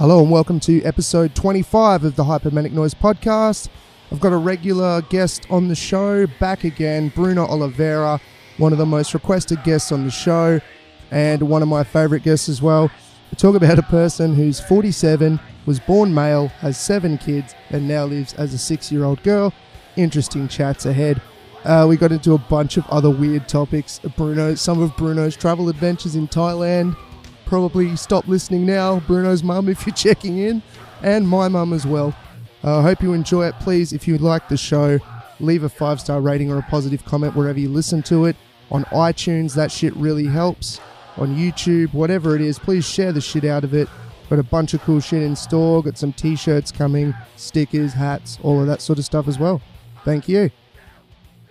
Hello and welcome to episode 25 of the Manic Noize podcast. I've got a regular guest on the show, back again, Bruno Oliveira, one of the most requested guests on the show and one of my favourite guests as well. We talk about a person who's 47, was born male, has 7 kids and now lives as a 6-year-old girl. Interesting chats ahead. We got into a bunch of other weird topics. Some of Bruno's travel adventures in Thailand. Probably stop listening now, Bruno's mum, if you're checking in, and my mum as well. I hope you enjoy it. Please, if you like the show, leave a 5-star rating or a positive comment wherever you listen to it. On iTunes, that shit really helps. On YouTube, whatever it is, please share the shit out of it. Got a bunch of cool shit in store. Got some t-shirts coming, stickers, hats, all of that sort of stuff as well. Thank you.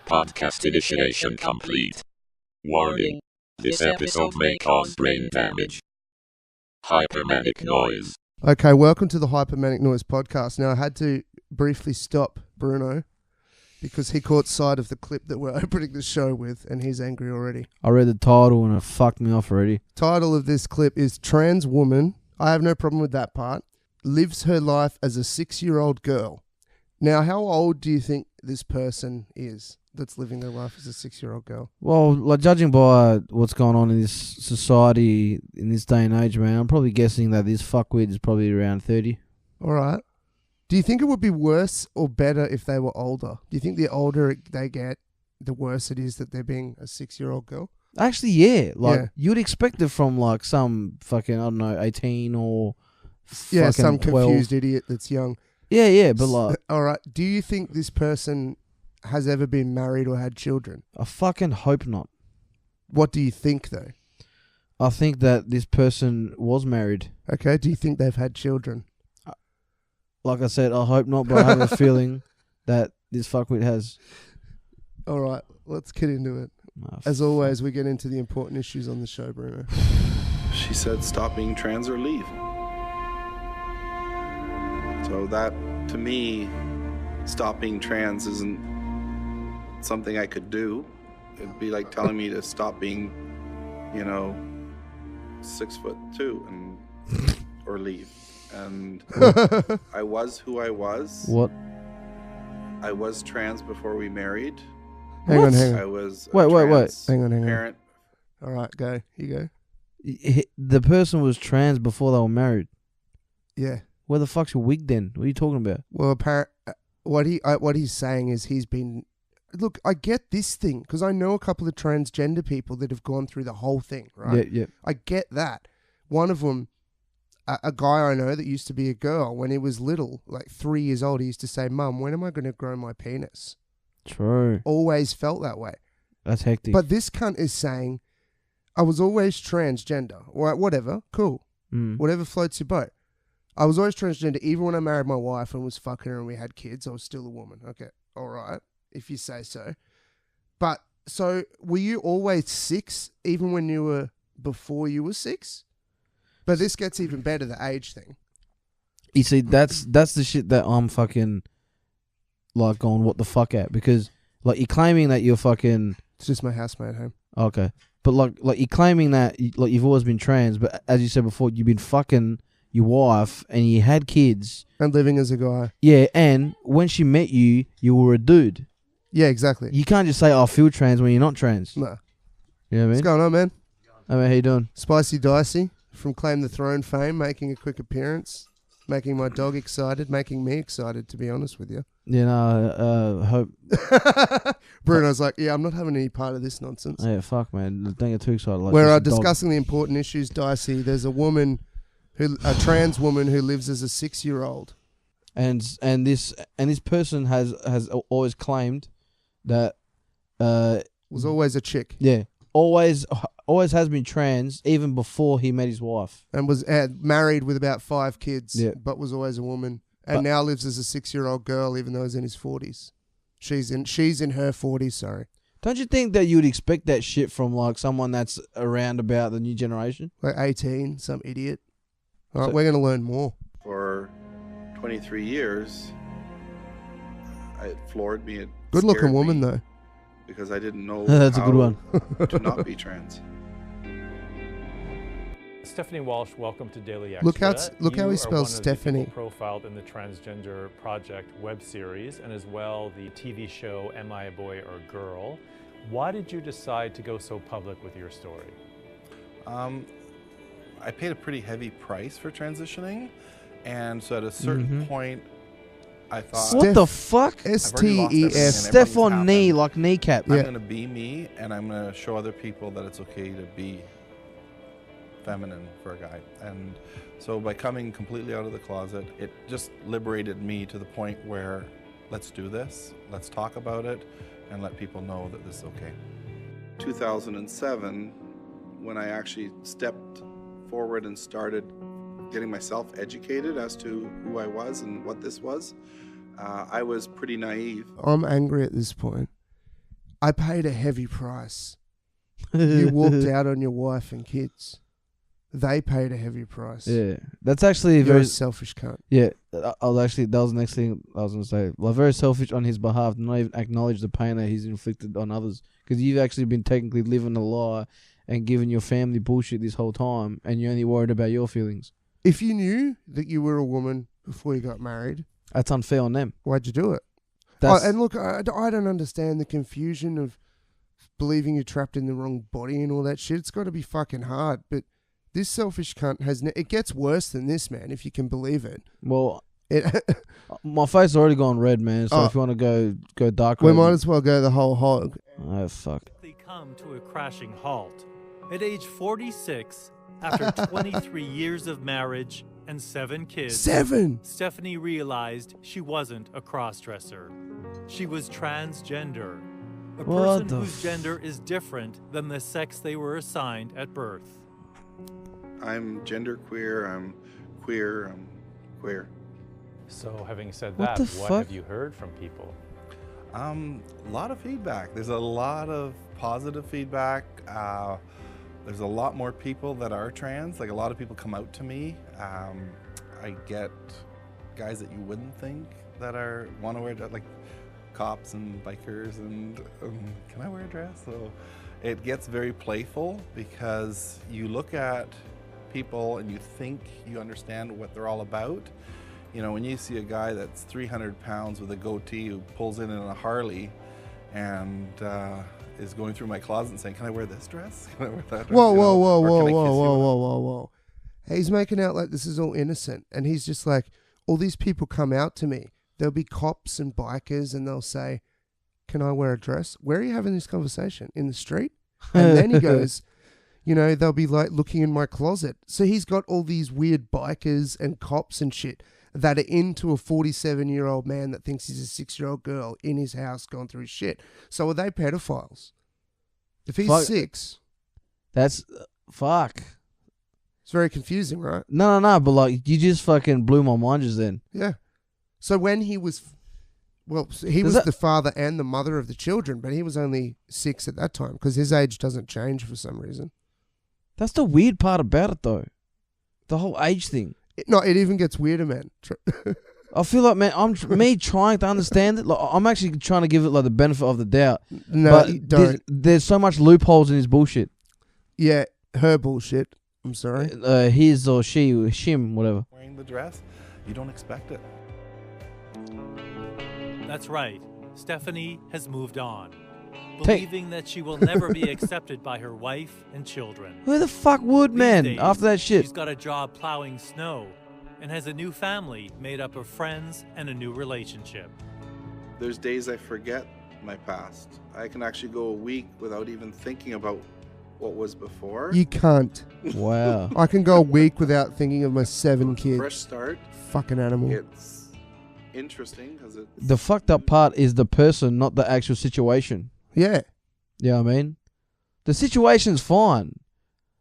Podcast initiation complete. Warning. This episode may cause brain damage. Manic Noize. Okay, welcome to the Manic Noize podcast. Now, I had to briefly stop Bruno because he caught sight of the clip that we're opening the show with, and he's angry already. I read the title and it fucked me off already. Title of this clip is Trans Woman, I have no problem with that part, lives her life as a 6-year-old girl. Now, how old do you think this person is that's living their life as a 6-year-old girl? Well, like judging by what's going on in this society in this day and age, man, I'm probably guessing that this fuckwit is probably around 30. All right. Do you think it would be worse or better if they were older? Do you think the older they get, the worse it is that they're being a 6-year-old girl? Actually, yeah. Like, Yeah. you'd expect it from like some fucking, I don't know, 18 or Yeah, fucking some 12. confused idiot that's young. Yeah, but like, All right. Do you think this person has ever been married or had children? I fucking hope not. What do you think, though? I think that this person was married. Okay. Do you think they've had children? Like I said, I hope not, but I have a feeling that this fuckwit has. All right. Let's get into it. Oh, As always, we get into the important issues on the show, Bruno. She said, stop being trans or leave. So that, to me, stop being trans isn't something I could do. It'd be like telling me to stop being, 6'2" and or leave. And I was who I was. What? I was trans before we married. Hang on. I was Wait. Hang on. parent. All right, go. You go. The person was trans before they were married. Yeah. Where the fuck's your wig then? What are you talking about? Well, what he's saying is he's been... Look, I get this thing because I know a couple of transgender people that have gone through the whole thing, right? Yeah. I get that. One of them, a guy I know that used to be a girl, when he was little, like 3 years old, he used to say, Mum, when am I going to grow my penis? True. Always felt that way. That's hectic. But this cunt is saying, I was always transgender. Or whatever, cool. Whatever floats your boat. I was always transgender. Even when I married my wife and was fucking her and we had kids, I was still a woman. Okay, all right, if you say so. But, so, were you always 6, even when you were, before you were 6? But this gets even better, the age thing. You see, that's the shit that I'm fucking, like, going what the fuck at. Because, like, you're claiming that you're fucking... It's just my housemate at home. Okay. But, like you're claiming that, like, you've always been trans, but as you said before, you've been fucking your wife and you had kids. And living as a guy. Yeah, and when she met you, you were a dude. Yeah, exactly. You can't just say, I feel trans when you're not trans. No. You know what I mean? What's going on, man? I mean, how you doing? Spicy Dicey from Claim the Throne fame, making a quick appearance, making my dog excited, making me excited, to be honest with you. You know, hope... Bruno's like, yeah, I'm not having any part of this nonsense. Yeah, fuck, man. Don't get too excited. Like, We're just a dog. discussing the important issues, Dicey. There's a trans woman who lives as a 6-year-old. And this person has always claimed that Was always a chick. Yeah, always has been trans even before he met his wife. And was married with about 5 kids, Yeah. but was always a woman. And now lives as a 6-year-old girl, even though he's in his 40s. She's in her 40s, sorry. Don't you think that you'd expect that shit from like someone that's around about the new generation? Like 18, some idiot. All right, we're going to learn more. For 23 years, it floored me. Good looking woman, though. Because I didn't know That's a good one. to not be trans. Stephanie Walsh, welcome to Daily Extra. Look how he spells You are Stephanie. one of the people profiled in the Transgender Project web series and as well the TV show Am I a Boy or a Girl? Why did you decide to go so public with your story? I paid a pretty heavy price for transitioning, and so at a certain point, I thought, What the fuck? STEF. Steph on knee, like kneecap. I'm going to be me, and I'm going to show other people that it's okay to be feminine for a guy. And so by coming completely out of the closet, it just liberated me to the point where let's do this, let's talk about it, and let people know that this is okay. 2007, when I actually stepped forward and started getting myself educated as to who I was and what this was, I was pretty naive. I'm angry at this point. I paid a heavy price. You walked out on your wife and kids. They paid a heavy price. Yeah, that's actually You're very a selfish cunt. Yeah, that was the next thing I was gonna say. Like, very selfish on his behalf, to not even acknowledge the pain that he's inflicted on others, because you've actually been technically living a lie and giving your family bullshit this whole time, and you're only worried about your feelings. If you knew that you were a woman before you got married, That's unfair on them. why'd you do it? That's, And look, I don't understand the confusion of believing you're trapped in the wrong body and all that shit. It's got to be fucking hard, but this selfish cunt it gets worse than this, man, if you can believe it. well, my face has already gone red, man. So if you want to go dark, we red, might as well go the whole hog. Oh fuck. They come to a crashing halt. At age 46, after 23 years of marriage and 7 kids, 7! Stephanie realized she wasn't a crossdresser. She was transgender, a What person the whose gender is different than the sex they were assigned at birth. I'm genderqueer, I'm queer, I'm queer. So having said What that, the what fuck? have you heard from people? A lot of feedback. There's a lot of positive feedback. There's a lot more people that are trans. Like, a lot of people come out to me. I get guys that you wouldn't think that want to wear, like cops and bikers, and can I wear a dress? So it gets very playful because you look at people and you think you understand what they're all about. You know, when you see a guy that's 300 pounds with a goatee who pulls in a Harley and is going through my closet and saying, can I wear this dress? Can I wear that dress? Whoa, You know, whoa, whoa, or whoa, can I kiss whoa, you whoa, with it? whoa, whoa, whoa. He's making out like this is all innocent. And he's just like, all these people come out to me. There'll be cops and bikers and they'll say, can I wear a dress? Where are you having this conversation? In the street? And then he goes, you know, they'll be like looking in my closet. So he's got all these weird bikers and cops and shit that are into a 47-year-old man that thinks he's a 6-year-old girl in his house going through his shit. So are they pedophiles? If he's Fuck. 6, That's fuck. it's very confusing, right? No, but like, you just fucking blew my mind just then. Yeah. So when he was, well, he was the father and the mother of the children, but he was only 6 at that time because his age doesn't change for some reason. That's the weird part about it, though. The whole age thing. It even gets weirder, man. I feel like, man, me trying to understand it. Like, I'm actually trying to give it like the benefit of the doubt. No, but you don't. There's so much loopholes in his bullshit. Yeah, her bullshit. I'm sorry. His or she, shim, whatever. Wearing the dress, you don't expect it. That's right. Stephanie has moved on, believing that she will never be accepted by her wife and children. Who the fuck would, These man? days, After that shit. She's got a job plowing snow and has a new family made up of friends and a new relationship. There's days I forget my past. I can actually go a week without even thinking about what was before. You can't. Wow. I can go a week without thinking of my 7 kids. Fresh start. Fucking animal. It's interesting because it's... The fucked up part is the person, not the actual situation. Yeah. You know what I mean? The situation's fine.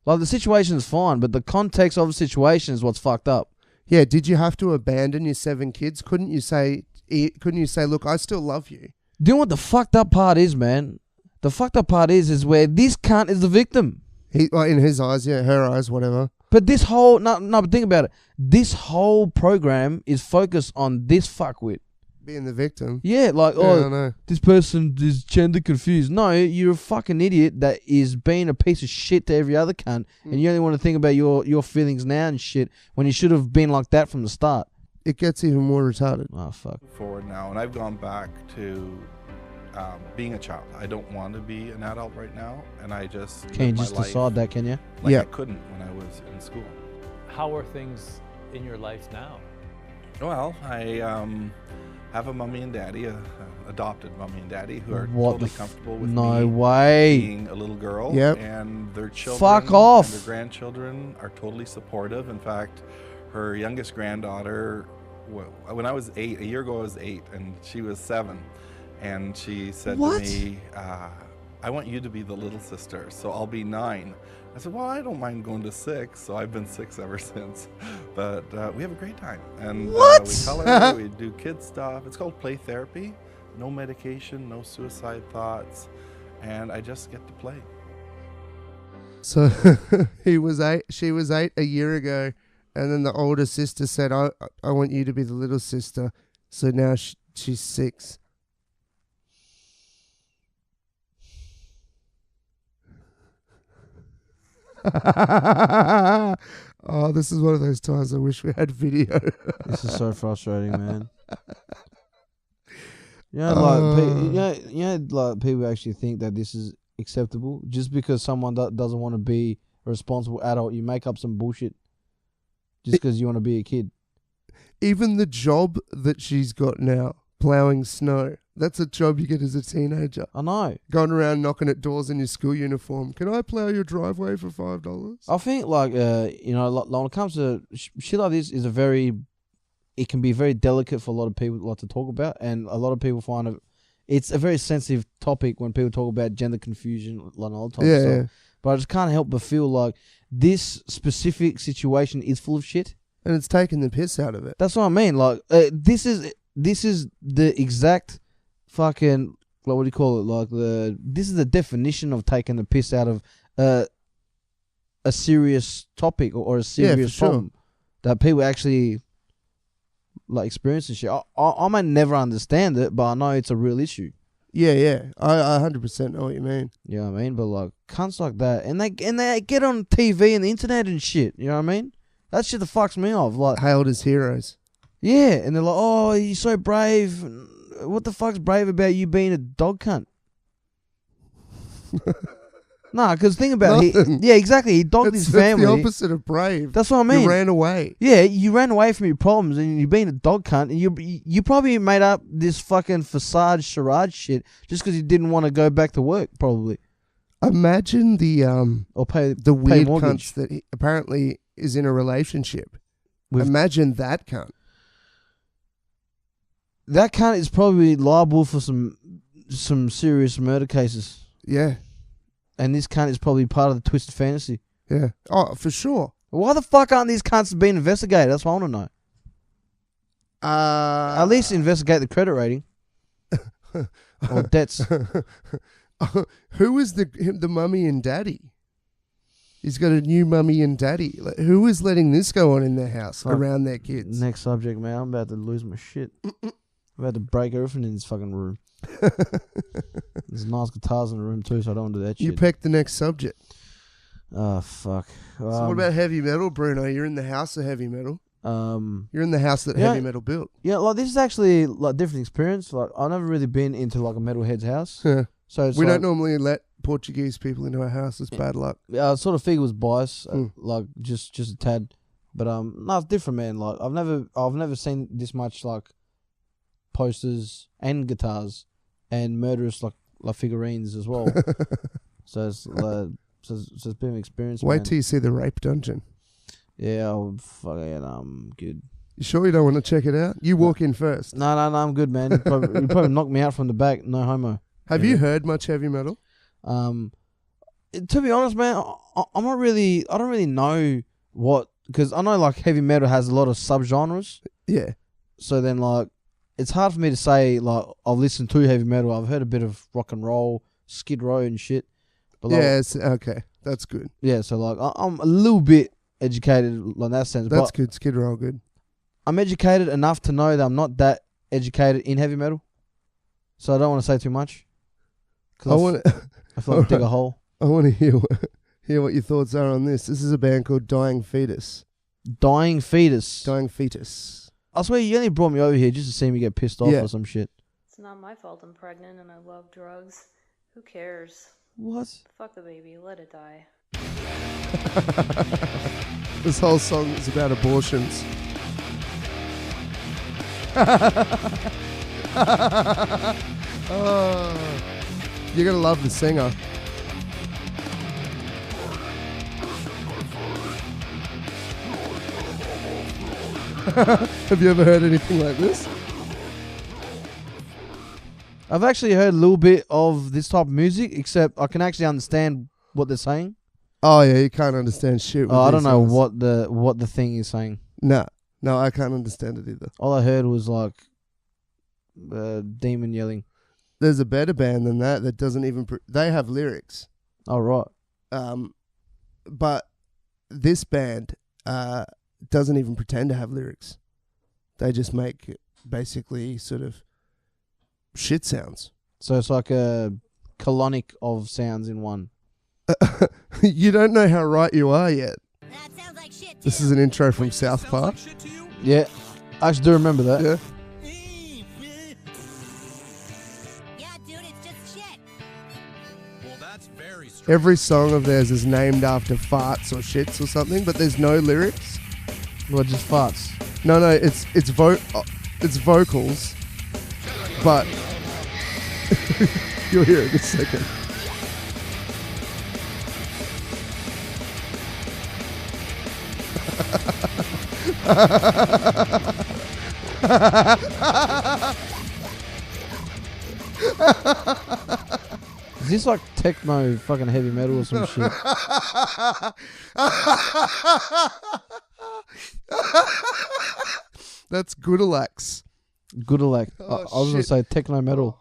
Like, the situation's fine, but the context of the situation is what's fucked up. Yeah, did you have to abandon your 7 kids? Couldn't you say, look, I still love you? Do you know what the fucked up part is, man? The fucked up part is where this cunt is the victim. In his eyes, yeah, her eyes, whatever. But this whole... No, but think about it. This whole program is focused on this fuckwit. Being the victim. Yeah, like, Yeah, I know. this person is gender confused. No, you're a fucking idiot that is being a piece of shit to every other cunt, and you only want to think about your feelings now and shit when you should have been like that from the start. It gets even more retarded. Oh, fuck. Forward now, and I've gone back to being a child. I don't want to be an adult right now, and I just Can you live my just life decide that, can you? like Yeah. I couldn't when I was in school. How are things in your life now? Well, I have a mummy and daddy, a adopted mummy and daddy, who are What totally the comfortable with No me way. being a little girl. Yep. And their children Fuck off. and their grandchildren are totally supportive. In fact, her youngest granddaughter, when I was 8, a year ago I was 8, and she was 7. And she said What? to me, I want you to be the little sister, so I'll be 9. I said, well, I don't mind going to 6, so I've been 6 ever since. But we have a great time. And What? we color, we do kid stuff. It's called play therapy. No medication, no suicide thoughts. And I just get to play. So he was 8, she was 8 a year ago, and then the older sister said, I want you to be the little sister. So now she's 6. Oh, this is one of those times I wish we had video. This is so frustrating, man. Like people actually think that this is acceptable just because someone doesn't want to be a responsible adult. You make up some bullshit just because you want to be a kid. Even the job that she's got now, ploughing snow, that's a job you get as a teenager. I know. Going around knocking at doors in your school uniform. Can I plough your driveway for $5? I think like when it comes to shit like this, it can be very delicate for a lot of people like to talk about, and a lot of people find it's a very sensitive topic when people talk about gender confusion, like all the time. Yeah. But I just can't help but feel like this specific situation is full of shit. And it's taking the piss out of it. That's what I mean. Like this is the exact fucking, like, what do you call it? Like this is the definition of taking the piss out of a serious topic or a serious for sure. problem that people actually like experience and shit. I may never understand it, but I know it's a real issue. Yeah. I 100% know what you mean. You know what I mean? But like cunts like that, and they get on TV and the internet and shit. You know what I mean? That shit that fucks me off. Like, Hailed as heroes. yeah, and they're like, "Oh, you're so brave." What the fuck's brave about you being a dog cunt? Nah, because think about it. Nothing. Yeah, exactly. He dogged his family. That's the opposite of brave. That's what I mean. You ran away. Yeah, you ran away from your problems and you're being a dog cunt, and you probably made up this fucking facade charade shit just because you didn't want to go back to work, probably, Imagine the or pay weird mortgage. cunts that he apparently is in a relationship. With- Imagine that cunt. That cunt is probably liable for some serious murder cases, Yeah. and this cunt is probably part of the twisted fantasy. Yeah. Oh, for sure. Why the fuck aren't these cunts being investigated? That's what I want to know. At least investigate the credit rating or debts. Who is the mummy and daddy? He's got a new mummy and daddy. Like, who is letting this go on in their house around their kids? Next subject, man. I'm about to lose my shit. I'm about to break everything in this fucking room. There's nice guitars in the room too, so I don't want to do that shit. You picked the next subject. Oh, fuck. So what about heavy metal, Bruno? You're in the house of heavy metal. You're in the house that heavy metal built. Yeah, like this is actually like a different experience. Like I've never really been into like a metalhead's house. Yeah. So it's We like, don't normally let Portuguese people into our house. It's bad luck. I sort of figured it was bias, like just a tad. But no, it's different, man. Like I've never seen this much like posters and guitars and murderous like figurines as well. So it's it's a bit of an experience. Wait man. till you see the rape dungeon. Yeah, I'll fucking good. You sure you don't want to check it out? You walk in first. No, I'm good, man. You probably knock me out from the back. No homo. Have you heard much heavy metal? To be honest, man, I'm not really. I don't really know what, because I know like heavy metal has a lot of subgenres. Yeah. So then like, it's hard for me to say like I've listened to heavy metal. I've heard a bit of rock and roll, Skid Row and shit. But like, Yeah, okay. That's good. yeah. So like, I'm a little bit educated in that sense. That's but good. Skid Row, good. I'm educated enough to know that I'm not that educated in heavy metal, so I don't want to say too much. I want to. I feel like dig a hole. I want to hear what your thoughts are on this. This is a band called Dying Fetus. Dying Fetus. Dying Fetus. I swear you only brought me over here just to see me get pissed off or some shit. It's not my fault I'm pregnant and I love drugs. Who cares? What? Fuck the baby, let it die. This whole song is about abortions. Oh, you're gonna love the singer. Have you ever heard anything like this? I've actually heard a little bit of this type of music, except I can actually understand what they're saying. Oh yeah, you can't understand shit. With I don't these know songs. what the thing is saying. No, I can't understand it either. All I heard was like demon yelling. There's a better band than that doesn't even. They have lyrics. Oh right. But this band doesn't even pretend to have lyrics. They just make basically sort of shit sounds. So it's like a colonic of sounds in one. You don't know how right you are yet. That sounds like shit too. This is an intro from South Park. Yeah, I actually do remember that. Yeah. Yeah, dude, it's just shit. Well, that's very strange. Every song of theirs is named after farts or shits or something, but there's no lyrics. Well, just farts. No, it's vocals, but you'll hear it in a second. Is this like techno fucking heavy metal or some shit? That's goodc. Goodc. Oh, I was gonna shit. say techno metal.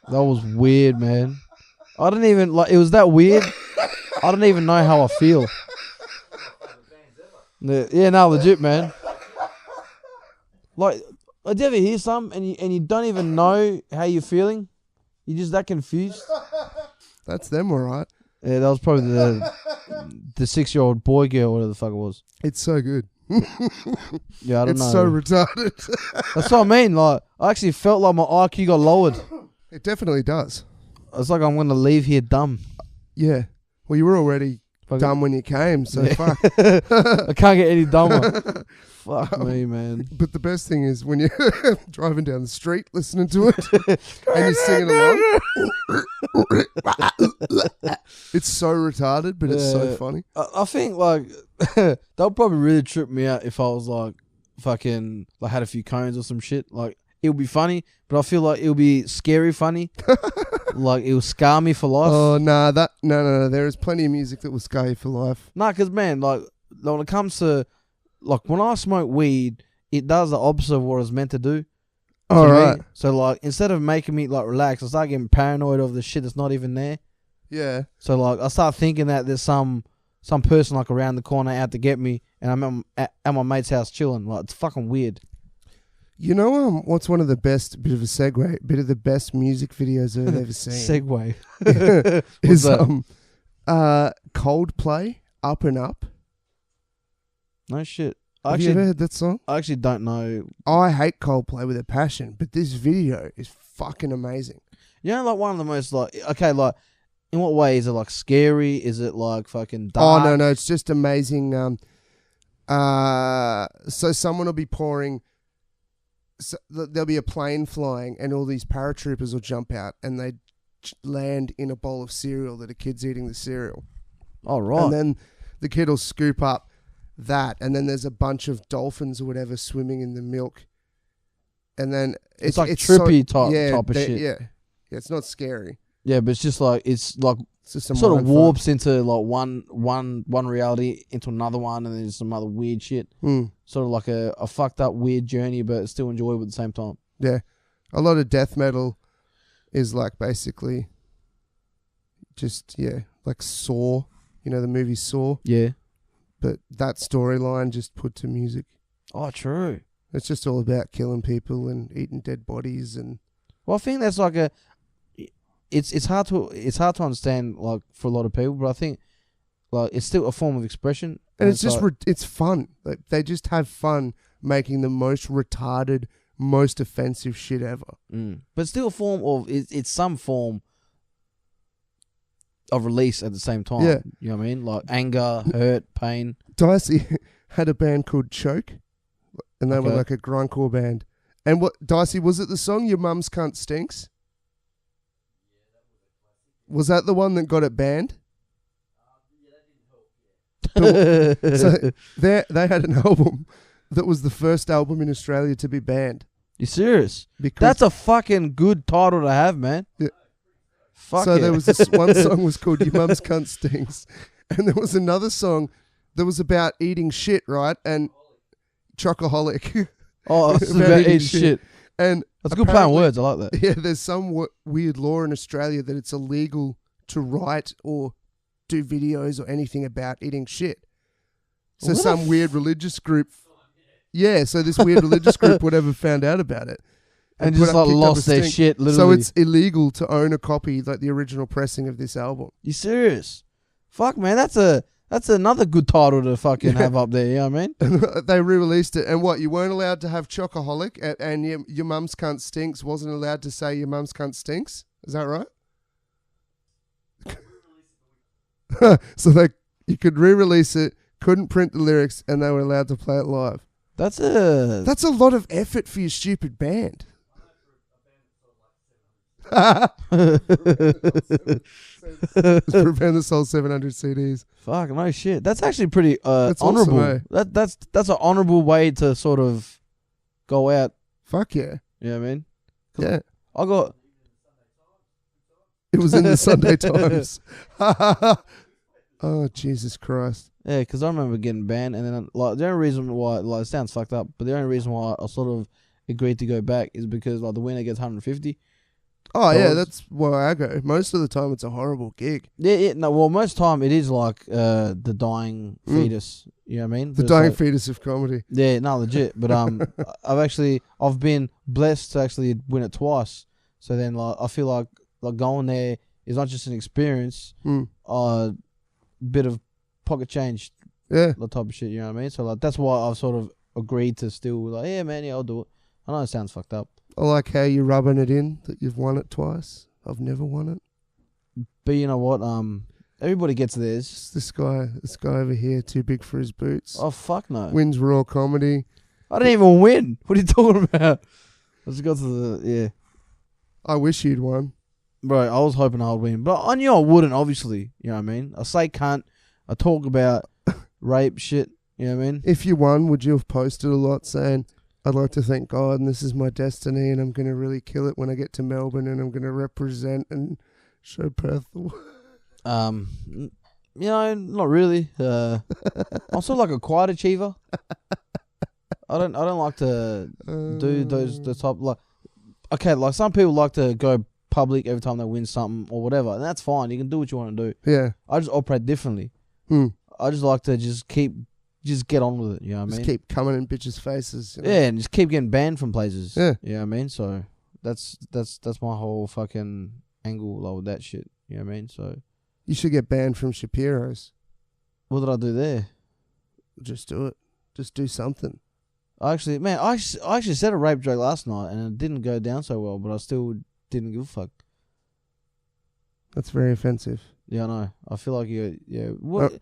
That was weird, man. I didn't even like. It was that weird. I don't even know how I feel. Yeah, no, legit, man. Like, do you ever hear some and you don't even know how you're feeling? You're just that confused. That's them, all right. Yeah, that was probably the 6-year-old boy girl, whatever the fuck it was. It's so good. Yeah, I don't It's know. so retarded. That's what I mean. Like, I actually felt like my IQ got lowered. It definitely does. It's like I'm gonna leave here dumb. Yeah. Well, you were already Fuck dumb when you came, so Yeah. fuck. I can't get any dumber. Fuck me, man. But the best thing is when you're driving down the street listening to it and you're singing along. It's so retarded, but it's so funny. I think like that would probably really trip me out if I was like fucking like had a few cones or some shit. Like it would be funny, but I feel like it would be scary funny. Like it will scar me for life. Oh no, no. There is plenty of music that will scar you for life. Nah, cause man, like when it comes to like when I smoke weed, it does the opposite of what it's meant to do. All right. Me. So like instead of making me like relax, I start getting paranoid of the shit that's not even there. Yeah. So like I start thinking that there's some person like around the corner out to get me, and I'm at my mate's house chilling. Like it's fucking weird. You know what's one of the best, bit of a segue, bit of the best music videos I've ever seen? Segway. Is that? Coldplay, Up and Up. No shit. Have you ever heard that song? I actually don't know. I hate Coldplay with a passion, but this video is fucking amazing. You know, like one of the most like okay, like in what way is it like scary? Is it like fucking dark? Oh no, it's just amazing. So someone will be pouring. So there'll be a plane flying, and all these paratroopers will jump out, and they land in a bowl of cereal that a kid's eating the cereal. Oh right. And then the kid will scoop up that, and then there's a bunch of dolphins or whatever swimming in the milk, and then it's like trippy type of shit. Yeah, it's not scary. Yeah, but it's just like it's just some sort of mind fuck. warps into like one reality into another one, and then there's some other weird shit. Sort of like a fucked up weird journey, but still enjoyable at the same time. Yeah, a lot of death metal is like basically just like Saw. You know the movie Saw. Yeah. But that storyline just put to music. Oh, true. It's just all about killing people and eating dead bodies and. Well, I think that's like it's hard to understand like for a lot of people, but I think like it's still a form of expression, and it's just like, it's fun. Like they just have fun making the most retarded, most offensive shit ever. But still a form of it's some form of release at the same time. Yeah, you know what I mean, like anger, hurt, pain. Dicey had a band called Choke, and they were like a grindcore band. And what, Dicey, was it the song Your Mum's Cunt Stinks? Was that the one that got it banned? So they had an album that was the first album in Australia to be banned. You serious? Because that's a fucking good title to have, man. Yeah. Fuck so yeah. there was this one song was called Your Mum's Cunt Stinks. And there was another song that was about eating shit, right? And Chocoholic. Oh, it's about eating shit. And that's good playing words. I like that. Yeah, there's some weird law in Australia that it's illegal to write or do videos or anything about eating shit. So some weird religious group. Yeah, so this weird religious group whatever found out about it. And just like lost their shit, literally. So it's illegal to own a copy, like the original pressing of this album. You serious? Fuck, man, that's another good title to fucking have up there, you know what I mean? They re-released it, and what, you weren't allowed to have Chocoholic, and your mum's cunt stinks wasn't allowed to say your mum's cunt stinks? Is that right? So you could re-release it, couldn't print the lyrics, and they were allowed to play it live. That's a lot of effort for your stupid band. For a band that sold 700 CDs. Fuck, no shit. That's actually pretty that's honourable. Awesome, eh? That's an honourable way to sort of go out. Fuck yeah. You know what I mean? Yeah. I got... It was in the Sunday Times. Oh, Jesus Christ. Yeah, because I remember getting banned, and then like the only reason why, like, it sounds fucked up, but the only reason why I sort of agreed to go back is because like the winner gets 150. Oh yeah, that's where I go. Most of the time, it's a horrible gig. Yeah, no. Well, most time it is like the dying fetus. You know what I mean? The dying fetus of comedy. Yeah, no, legit. But I've been blessed to actually win it twice. So then, like, I feel like going there is not just an experience, bit of pocket change, that type of shit. You know what I mean? So like that's why I've sort of agreed to still like, yeah, man, yeah, I'll do it. I know it sounds fucked up. I like how you're rubbing it in that you've won it twice. I've never won it. But you know what? Everybody gets theirs. This guy over here, too big for his boots. Oh fuck no! Wins RAW Comedy. I didn't even win. What are you talking about? I just got to the I wish you'd won. Bro, I was hoping I would win, but I knew I wouldn't. Obviously, you know what I mean. I say cunt. I talk about rape shit. You know what I mean. If you won, would you have posted a lot saying, I'd like to thank God and this is my destiny and I'm going to really kill it when I get to Melbourne and I'm going to represent and show Perth the way? You know, not really. I'm sort of like a quiet achiever. I don't like to do the top like. Okay, like some people like to go public every time they win something or whatever, and that's fine. You can do what you want to do. Yeah. I just operate differently. I just like to just get on with it. You know what I mean? Just keep coming in bitches' faces. You know? Yeah, and just keep getting banned from places. Yeah. You know what I mean? So that's my whole fucking angle like, with that shit. You know what I mean? So you should get banned from Shapiro's. What did I do there? Just do it. Just do something. I actually said a rape joke last night and it didn't go down so well, but I still didn't give a fuck. That's very offensive. Yeah, I know. I feel like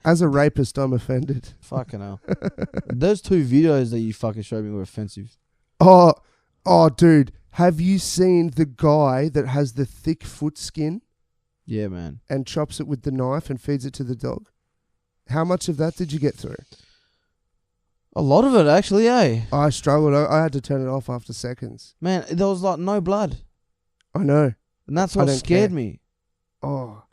as a rapist, I'm offended. Fucking hell. Those 2 videos that you fucking showed me were offensive. Oh, dude. Have you seen the guy that has the thick foot skin? Yeah, man. And chops it with the knife and feeds it to the dog? How much of that did you get through? A lot of it, actually, eh? I struggled. I had to turn it off after seconds. Man, there was like no blood. I know. And that's what scared me. Oh.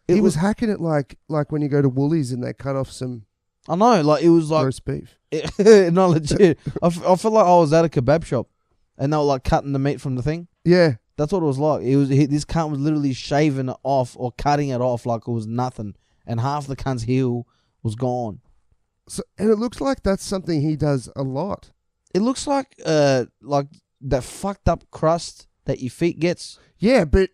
He was hacking it like when you go to Woolies and they cut off some... I know, like it was like... roast beef. No, legit. I felt like I was at a kebab shop and they were like cutting the meat from the thing. Yeah. That's what it was like. This cunt was literally shaving it off or cutting it off like it was nothing. And half the cunt's heel was gone. So, and it looks like that's something he does a lot. It looks like that fucked up crust that your feet gets. Yeah, but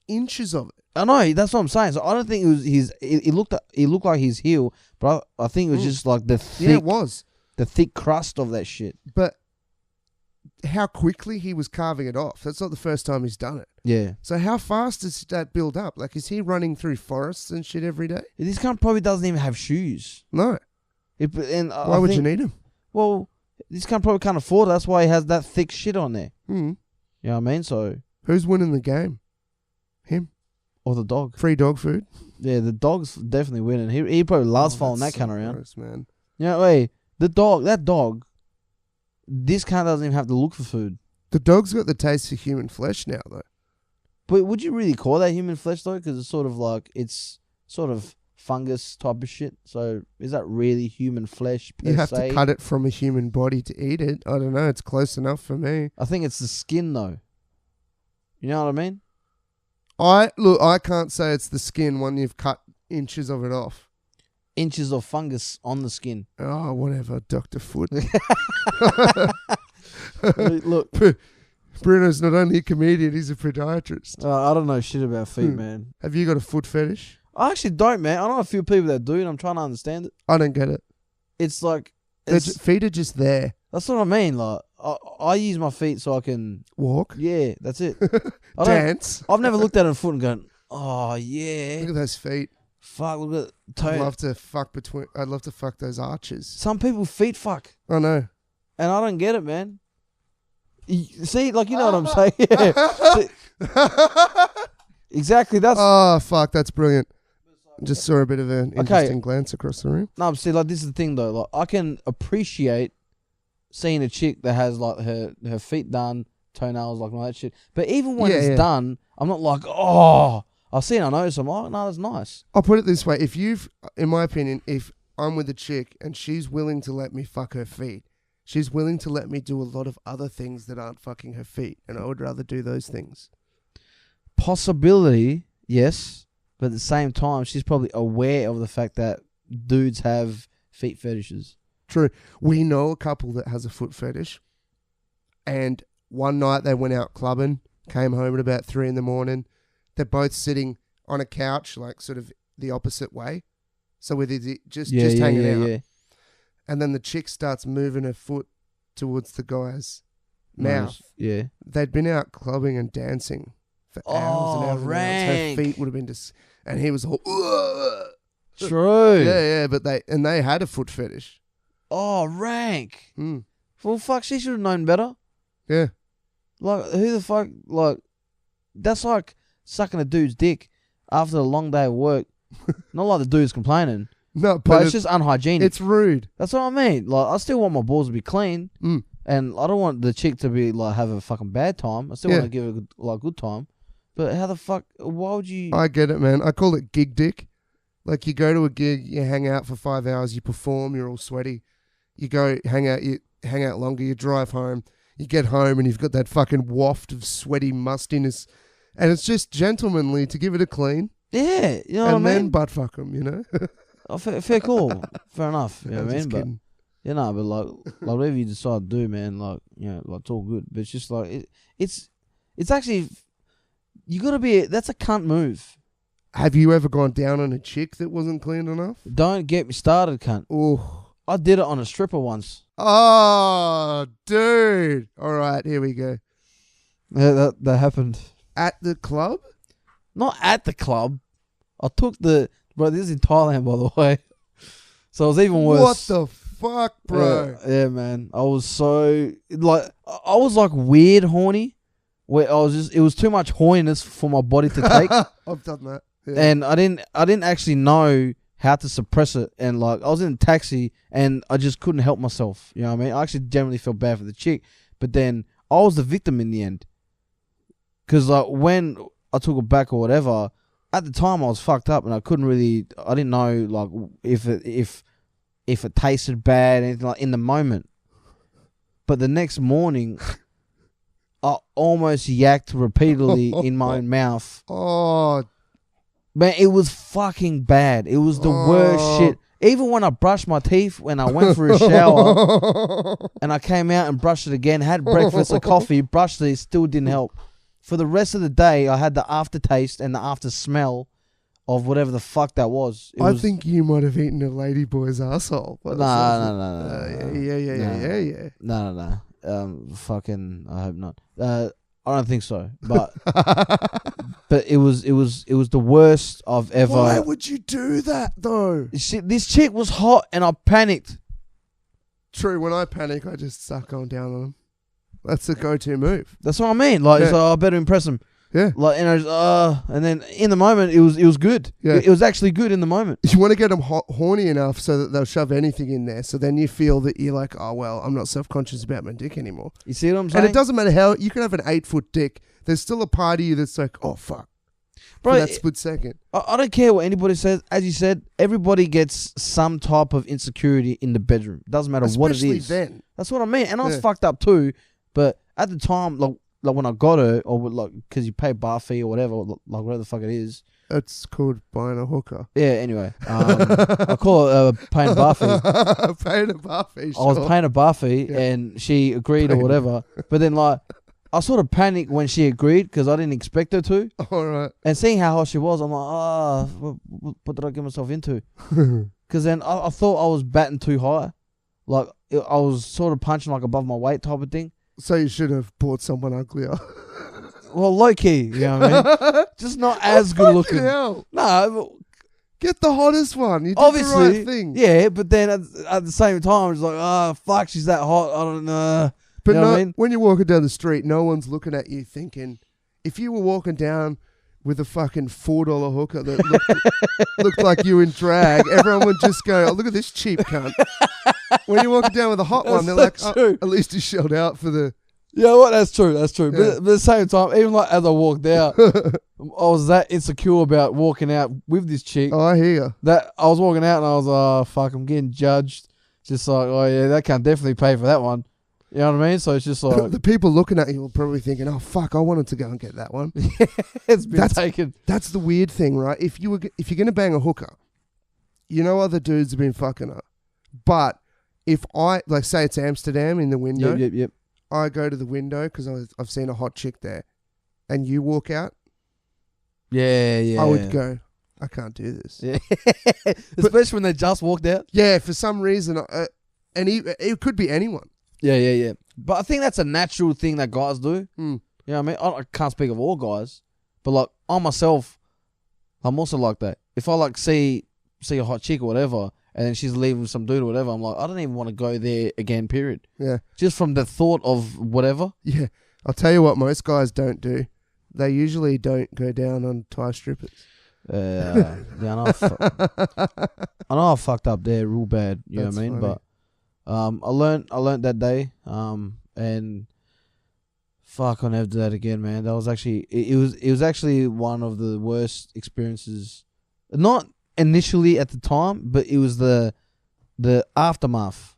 inches of it. I know, that's what I'm saying. So I don't think it was his. It looked like his heel, but I think it was just like the thick. Yeah, it was the thick crust of that shit. But how quickly he was carving it off. That's not the first time he's done it. Yeah. So how fast does that build up? Like, is he running through forests and shit every day? This cunt probably doesn't even have shoes. No. Why would you need him? Well, this cunt probably can't afford it. That's why he has that thick shit on there. Mm. You know what I mean? So who's winning the game? Him or the dog? Free dog food. Yeah, the dog's definitely winning. He probably loves following that cunt around. Gross, man. You know, hey, that dog. This cunt doesn't even have to look for food. The dog's got the taste for human flesh now, though. But would you really call that human flesh though? Because it's sort of fungus type of shit. So is that really human flesh per se? You have to cut it from a human body to eat it. I don't know. It's close enough for me. I think it's the skin though. You know what I mean? I can't say it's the skin when you've cut inches of it off. Inches of fungus on the skin. Oh, whatever, Dr. Foot. Look, Bruno's not only a comedian, he's a podiatrist. I don't know shit about feet, man. Have you got a foot fetish? I actually don't, man. I know a few people that do, and I'm trying to understand it. I don't get it. It's like... feet are just there. That's what I mean. Like, I use my feet so I can... Walk? Yeah, that's it. Dance? I've never looked at a foot and gone, oh, yeah. Look at those feet. Fuck, look at the toe. I'd love to fuck those arches. Some people feet fuck. I know. And I don't get it, man. See, like, you know what I'm saying? Yeah. Exactly, that's... Oh, fuck, that's brilliant. Just saw a bit of an interesting glance across the room. No, see, like, this is the thing, though. Like, I can appreciate seeing a chick that has, like, her feet done, toenails, like, all that shit. But even when it's done, I'm not like, oh... I see it, I notice, I'm like, no, that's nice. I'll put it this way. In my opinion, if I'm with a chick and she's willing to let me fuck her feet, she's willing to let me do a lot of other things that aren't fucking her feet. And I would rather do those things. Possibility, yes. But at the same time, she's probably aware of the fact that dudes have feet fetishes. True. We know a couple that has a foot fetish. And one night they went out clubbing, came home at about 3 a.m. They're both sitting on a couch, like sort of the opposite way. So with it just hanging out. Yeah. And then the chick starts moving her foot towards the guy's mouth. Yeah. They'd been out clubbing and dancing for hours and hours. Rank. And her feet would have been and he was all, ugh. True. Yeah, but they had a foot fetish. Oh, rank. Mm. Well, fuck, she should have known better. Yeah. Like, who the fuck, like, that's like sucking a dude's dick after a long day of work. Not like the dude's complaining. No, but it's just unhygienic. It's rude. That's what I mean. Like, I still want my balls to be clean. Mm. And I don't want the chick to be, like, have a fucking bad time. I still want to give her a good time. But how the fuck, why would you... I get it, man. I call it gig dick. Like, you go to a gig, you hang out for 5 hours, you perform, you're all sweaty. You go hang out longer, you drive home. You get home and you've got that fucking waft of sweaty mustiness. And it's just gentlemanly to give it a clean. Yeah, you know what I mean? And then butt fuck them, you know? Oh, fair call. Fair enough. You know what I mean? But, kidding. you know, but like whatever you decide to do, man, like, you know, like, it's all good. But it's just like, it's actually, you got to be, that's a cunt move. Have you ever gone down on a chick that wasn't clean enough? Don't get me started, cunt. Oh, I did it on a stripper once. Oh, dude. All right, here we go. Yeah, that happened. At the club? Not at the club. I took this is in Thailand, by the way. So it was even worse. What the fuck, bro? Yeah, man. I was so, like, I was like weird horny. Where it was too much horniness for my body to take. I've done that. Yeah. And I didn't actually know how to suppress it. And like, I was in a taxi and I just couldn't help myself. You know what I mean? I actually generally felt bad for the chick. But then I was the victim in the end. Because like, when I took it back or whatever, at the time I was fucked up and I didn't know like if it tasted bad, anything like in the moment. But the next morning, I almost yacked repeatedly in my own mouth. Oh, man, it was fucking bad. It was the worst shit. Even when I brushed my teeth, when I went for a shower, and I came out and brushed it again, had breakfast, a coffee, brushed it still didn't help. For the rest of the day, I had the aftertaste and the after smell of whatever the fuck that was. I think you might have eaten a ladyboy's asshole. No. No. Fucking, I hope not. I don't think so, but but it was the worst I've ever. Why would you do that though? This chick was hot and I panicked. True, when I panic, I just start going down on them. That's the go-to move. That's what I mean. Like, it's like, I better impress him. Yeah. Like, and then in the moment, it was good. Yeah. It was actually good in the moment. You want to get them horny enough so that they'll shove anything in there. So then you feel that you're like, oh, well, I'm not self-conscious about my dick anymore. You see what I'm saying? And it doesn't matter how, you can have an 8-foot dick. There's still a part of you that's like, oh, fuck. Bro, for that split second. I don't care what anybody says. As you said, everybody gets some type of insecurity in the bedroom. Doesn't matter what it is. Especially then. That's what I mean. And I was fucked up too. But at the time, like when I got her, or like, because you pay bar fee or whatever, like whatever the fuck it is. It's called buying a hooker. Yeah, anyway. I call it paying a bar fee. Paying a bar fee, sure. I was paying a bar fee and she agreed or whatever. But then like, I sort of panicked when she agreed because I didn't expect her to. All right. And seeing how hot she was, I'm like, what did I get myself into? Because then I thought I was batting too high. Like, I was sort of punching like above my weight type of thing. So you should have bought someone uglier. Well, low key, you know what I mean? Just not as good looking. Hell. No, get the hottest one. You did obviously, the right thing. Yeah, but then at the same time, it's like, oh, fuck, she's that hot. I don't know. But you know what I mean? When you're walking down the street, no one's looking at you thinking, if you were walking down with a fucking $4 hooker that looked like you in drag, everyone would just go, oh, look at this cheap cunt. When you're walking down with a hot one, they're like, oh, at least he shelled out for the... Yeah, well, that's true. That's true. Yeah. But at the same time, even like as I walked out, I was that insecure about walking out with this chick. Oh, I hear you. That I was walking out and I was, oh, fuck, I'm getting judged. Just like, oh, yeah, that can't definitely pay for that one. You know what I mean? So it's just like... The people looking at you are probably thinking, oh, fuck, I wanted to go and get that one. It's been taken. That's the weird thing, right? If you're going to bang a hooker, you know other dudes have been fucking her. But if I, like, say it's Amsterdam in the window. Yep. I go to the window because I've seen a hot chick there, and you walk out. Yeah. I would go, I can't do this. Yeah. Especially when they just walked out. Yeah, for some reason, and it could be anyone. Yeah. But I think that's a natural thing that guys do. Mm. You know what I mean? I can't speak of all guys, but like I myself, I'm also like that. If I like see a hot chick or whatever, and then she's leaving with some dude or whatever, I'm like, I don't even want to go there again, period. Yeah. Just from the thought of whatever. Yeah. I'll tell you what most guys don't do. They usually don't go down on Thai strippers. Yeah, I know I fucked up there real bad, you know what I mean? Funny. But I learned that day, and fuck, I'll never do that again, man. That was actually, it was actually one of the worst experiences. Not initially at the time, but it was the aftermath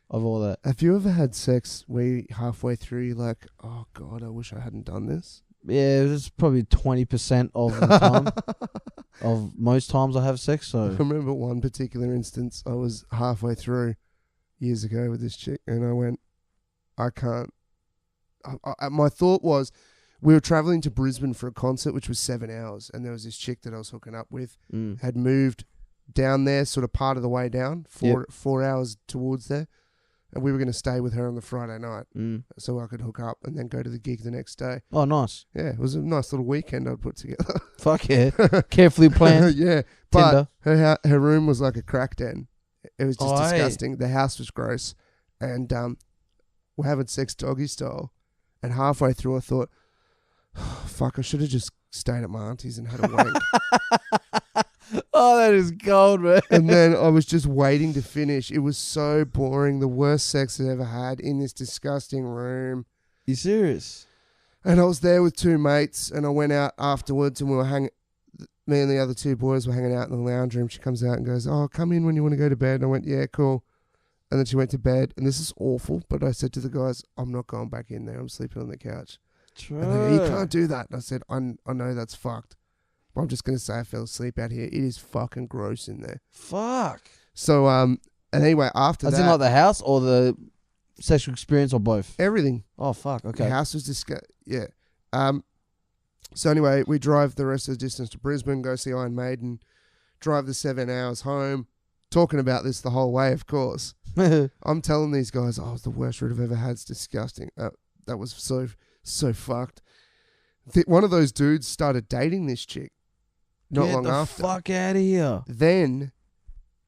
of all that. Have you ever had sex where halfway through you're like, oh God, I wish I hadn't done this? Yeah, it was probably 20% of the time. Of most times I have sex, so... I remember one particular instance, I was halfway through years ago with this chick, and I went, I can't. My thought was, we were traveling to Brisbane for a concert, which was 7 hours, and there was this chick that I was hooking up with, had moved down there, sort of part of the way down, 4 hours towards there, and we were going to stay with her on the Friday night, so I could hook up and then go to the gig the next day. Oh, nice. Yeah, it was a nice little weekend I'd put together. Fuck yeah. Carefully planned. Yeah, but her room was like a crack den. It was just disgusting. The house was gross, and we're having sex doggy style, and halfway through I thought, fuck, I should have just stayed at my auntie's and had a wank. Oh, that is gold, man. And then I was just waiting to finish. It was so boring. The worst sex I'd ever had in this disgusting room. You serious? And I was there with two mates, and I went out afterwards, and we were me and the other two boys were hanging out in the lounge room. She comes out and goes, oh, come in when you want to go to bed. And I went, yeah, cool. And then she went to bed, and this is awful, but I said to the guys, I'm not going back in there. I'm sleeping on the couch. True. And they go, you can't do that. And I said, I know that's fucked, but I'm just going to say I fell asleep out here. It is fucking gross in there. Fuck. So and anyway, after As that, in like the house or the sexual experience or both? everything. Oh, fuck. The Okay. house was yeah. So anyway, we drive the rest of the distance to Brisbane, go see Iron Maiden, drive the 7 hours home, talking about this the whole way, of course. I'm telling these guys, oh, it's the worst route I've ever had. It's disgusting. That was so fucked. One of those dudes started dating this chick not long after. Get the fuck out of here. Then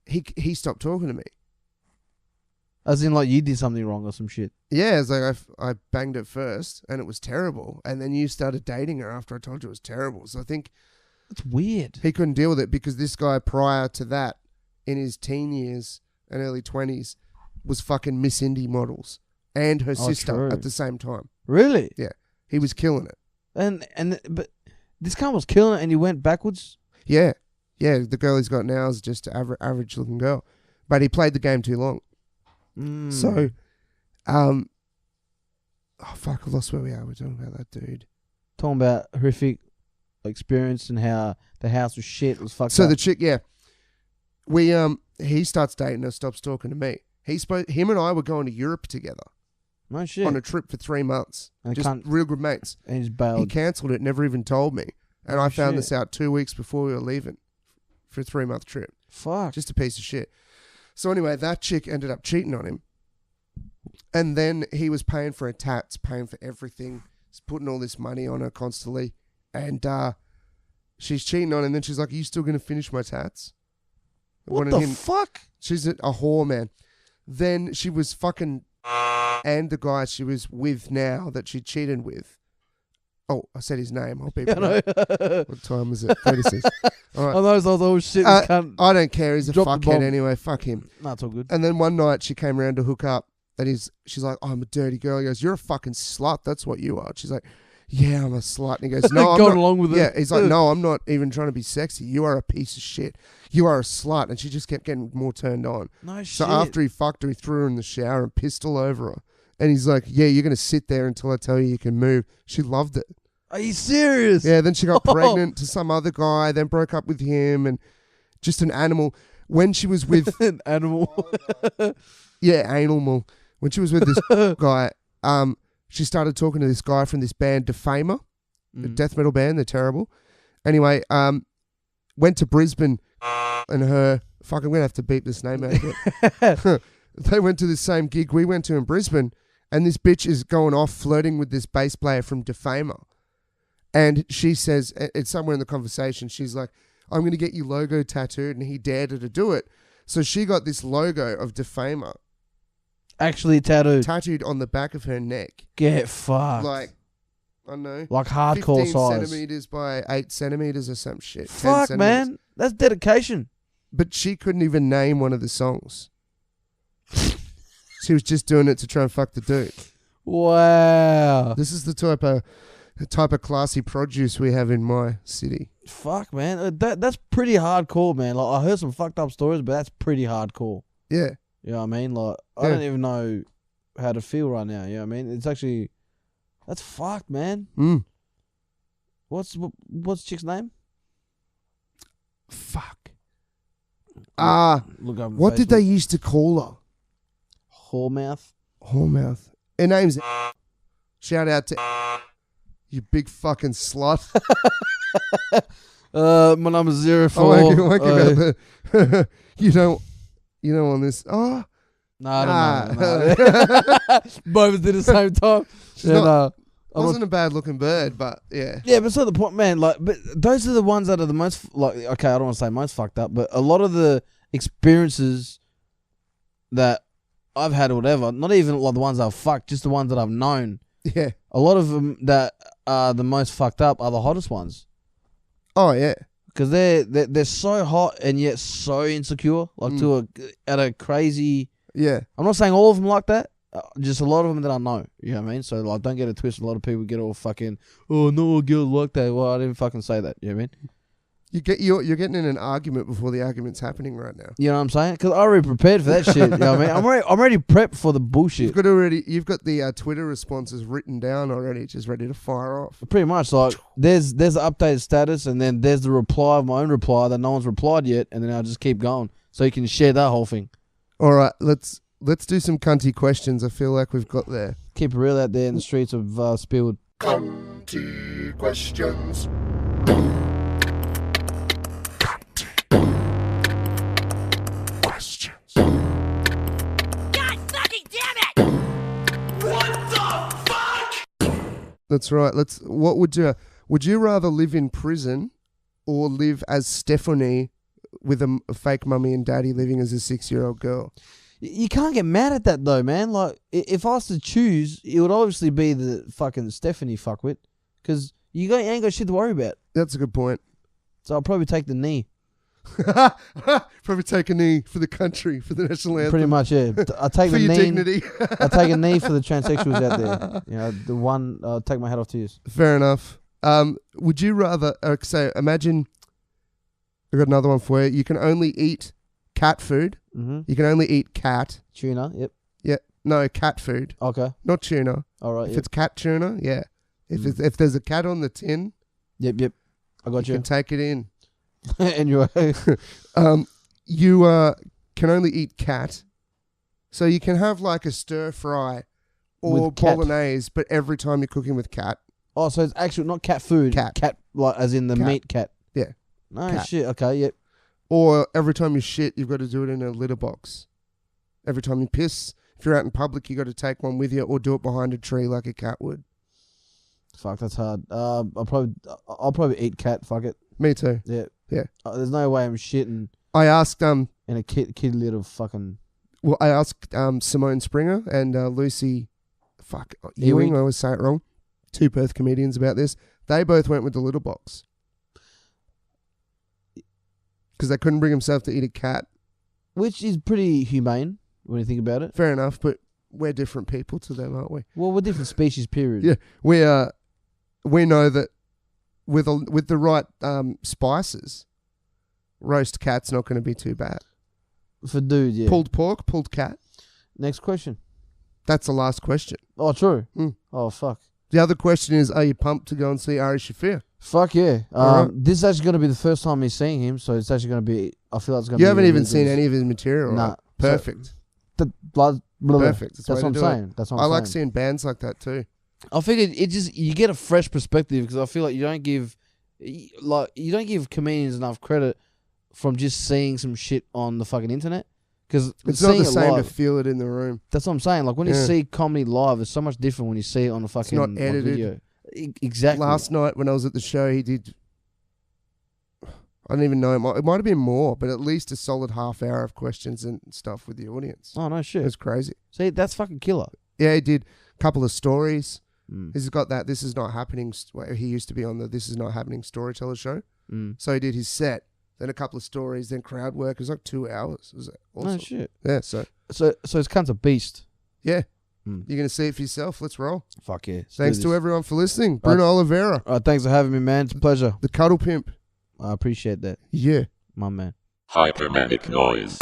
he stopped talking to me. As in like you did something wrong or some shit. Yeah, it's like I banged it first and it was terrible. And then you started dating her after I told you it was terrible. So I think That's weird. he couldn't deal with it because this guy prior to that, in his teen years and early 20s, was fucking Miss Indie models and her sister true. at the same time. Really? Yeah, he was killing it. But this guy was killing it and he went backwards? Yeah, the girl he's got now is just an average looking girl. But he played the game too long. So, oh fuck, I lost where we are. We're talking about that dude. Talking about horrific experience and how the house was shit, was fucked So up. the chick, yeah, he starts dating her, stops talking to me. Him and I were going to Europe together No shit. on a trip for 3 months, And just real good mates. and he's He bailed. cancelled it, never even told me, and I found shit. this out 2 weeks before we were leaving for a 3-month trip. Fuck. Just a piece of shit. So anyway, that chick ended up cheating on him. And then he was paying for her tats, paying for everything. He's putting all this money on her constantly. And she's cheating on him. And then she's like, are you still going to finish my tats? What the fuck? She's a whore, man. Then she was fucking... And the guy she was with now that she cheated with. Oh, I said his name. I'll beep it out. What time is it? 36. All right. Oh, those old shit. This cunt. I don't care. He's a Drop the fuckhead bomb. anyway. Fuck him. No, it's all good. And then one night she came around to hook up, and she's like, oh, I'm a dirty girl. He goes, you're a fucking slut. That's what you are. She's like, yeah, I'm a slut. And he goes, no, I'm Going not. along with it. Yeah, he's like, no, I'm not even trying to be sexy. You are a piece of shit. You are a slut. And she just kept getting more turned on. No shit. So after he fucked her, he threw her in the shower and pissed all over her. And he's like, yeah, you're going to sit there until I tell you can move. She loved it. Are you serious? Yeah, then she got pregnant to some other guy, then broke up with him, and just an animal. When she was with... An animal. Yeah, animal. When she was with this guy, she started talking to this guy from this band, Defamer, the death metal band. They're terrible. Anyway, went to Brisbane, and her... Fuck, I'm going to have to beep this name out of it. They went to the same gig we went to in Brisbane, and this bitch is going off flirting with this bass player from Defamer. And she says, it's somewhere in the conversation, she's like, I'm going to get you logo tattooed, and he dared her to do it. So she got this logo of Defamer Actually tattooed on the back of her neck. Get fucked. Like, I don't know. Like hardcore 15 size. centimeters by 8 centimeters or some shit. 10 Fuck, centimeters. man. That's dedication. But she couldn't even name one of the songs. She was just doing it to try and fuck the dude. Wow. This is the type of classy produce we have in my city. Fuck, man. That's pretty hardcore, man. Like, I heard some fucked up stories, but that's pretty hardcore. Yeah. You know what I mean? Like, I don't even know how to feel right now. You know what I mean? It's actually... That's fucked, man. Mm. What's chick's name? Fuck. Look up on What did Facebook. they used to call her? Whoremouth. Whoremouth. Her name's... Shout out to... You big fucking slut. My number's 04. I won't give out the... you don't want this... Oh... No, I don't know. Both of us did at the same time. She's wasn't a bad looking bird, but yeah. Yeah, but it's not the point, man. Like, but those are the ones that are the most, like, okay, I don't want to say most fucked up, but a lot of the experiences that I've had or whatever, not even like the ones I've fucked, just the ones that I've known. Yeah. A lot of them that are the most fucked up are the hottest ones. Oh, yeah. Because they're so hot and yet so insecure, like at a crazy... Yeah. I'm not saying all of them like that. Just a lot of them that I know. You know what I mean? So, like, don't get it twisted. A lot of people get all fucking, oh, no, a girl like that. Well, I didn't fucking say that. You know what I mean? You're getting in an argument before the argument's happening right now. You know what I'm saying? Because I already prepared for that shit. You know what I mean? I'm already prepped for the bullshit. You've got the Twitter responses written down already, just ready to fire off. Pretty much. Like, there's the updated status, and then there's the reply of my own reply that no one's replied yet, and then I'll just keep going. so you can share that whole thing. All right, let's do some cunty questions. I feel like we've got there. Keep it real out there in the streets of Spielwood. Cunty questions. Questions. God fucking damn it! That's right. What would you rather live in prison or live as Stephanie with a fake mummy and daddy living as a 6-year-old girl? You can't get mad at that though, man. Like, if I was to choose, it would obviously be the fucking Stephanie fuckwit, because you ain't got shit to worry about. That's a good point. So I'll probably take the knee. Probably take a knee for the country, for the national anthem. Pretty much, yeah. I take for the your knee. dignity. I take a knee for the transsexuals out there. You know, the one. I'll take my hat off to you. Fair enough. Would you rather? So imagine. I got another one for you. You can only eat cat food. Mm-hmm. You can only eat cat. Tuna. Yep. Yeah. No, cat food. Okay. Not tuna. All right. If Yep. it's cat tuna, yeah. If there's a cat on the tin, Yep. I got you you. can take it in. Anyway. You can only eat cat, so you can have like a stir fry or With cat. bolognese, but every time you're cooking with cat. Oh, so it's actually not cat food. Cat. Like as in the Cat. meat cat. Yeah. No Cat. shit. Okay. Yep. Or every time you shit, you've got to do it in a litter box. Every time you piss, if you're out in public, you got to take one with you or do it behind a tree like a cat would. Fuck, that's hard. I'll probably eat cat. Fuck it. Me too. Yeah. Yeah. There's no way I'm shitting I asked in a kid little fucking. Well, I asked Simone Springer and Lucy, Ewing. I always say it wrong. 2 Perth comedians about this. They both went with the litter box because they couldn't bring themselves to eat a cat. Which is pretty humane when you think about it. Fair enough, but we're different people to them, aren't we? Well, we're different species. Period. Yeah, we know that with the right spices, roast cat's not going to be too bad. For dude, yeah. Pulled pork, pulled cat. Next question. That's the last question. Oh, true. Mm. Oh, fuck. The other question is, are you pumped to go and see Ari Shafir? Fuck yeah. Alright. This is actually going to be the first time me seeing him, so it's actually going to be. I feel like it's going to be. You haven't really even good. seen any of his material, Nah. right? Perfect. Perfect. That's That's what I'm saying. That's what I I'm like saying. seeing bands like that too. I figured it just you get a fresh perspective because I feel like you don't give comedians enough credit from just seeing some shit on the fucking internet. Because It's not the same live, to feel it in the room. that's what I'm saying. Like when you see comedy live, it's so much different when you see it on the fucking not on edited. video. Exactly. Last night when I was at the show, he did. I don't even know. It might have been more, but at least a solid half hour of questions and stuff with the audience. Oh no It shit. was crazy. See, that's fucking killer. Yeah, he did a couple of stories. Mm. He's got that This Is Not Happening. He used to be on the This Is Not Happening storyteller show. Mm. So he did his set, then a couple of stories, then crowd work. It was like 2 hours. It was awesome. No shit. Yeah, so It's cunt's a beast. yeah. Mm. You're going to see it for yourself. Let's roll. Fuck yeah. Thanks to everyone for listening. Bruno Oliveira, Thanks for having me, man. It's a pleasure. the cuddle pimp. I appreciate that, Yeah. my man. Hypermanic Noise.